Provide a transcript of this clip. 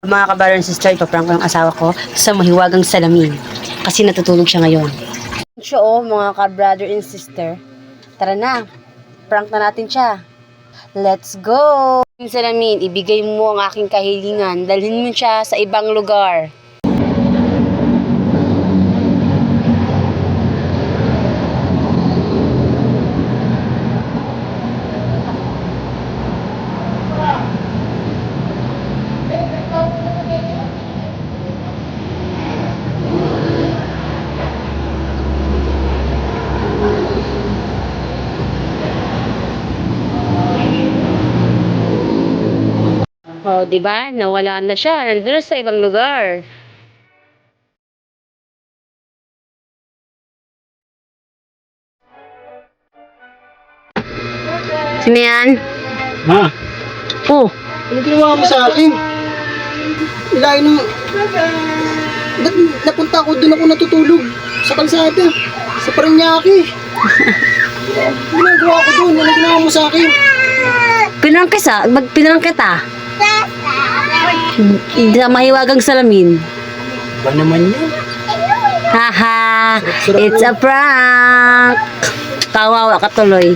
Mga ka-brother and sister, ipaprank ko yung asawa ko sa mahiwagang salamin. Kasi natutulog siya ngayon. Siya mga ka-brother and sister. Tara na, prank na natin siya. Let's go! Yung salamin, ibigay mo ang aking kahilingan. Dalhin mo siya sa ibang lugar. Oh, di ba? Nawala na siya. Nandun na sa ibang lugar. Sino yan? Ha? Oh, Ano ginawa mo sa akin? Ilain na... Ba't napunta ako doon ako natutulog? Sa kalsada. Sa Paranaque. Ano ginagawa ko doon? Ano ginawa mo sa akin? pinarang kita. Sa mahiwagang salamin. Ba naman yan? Haha, it's a prank. Kawawa ka tuloy.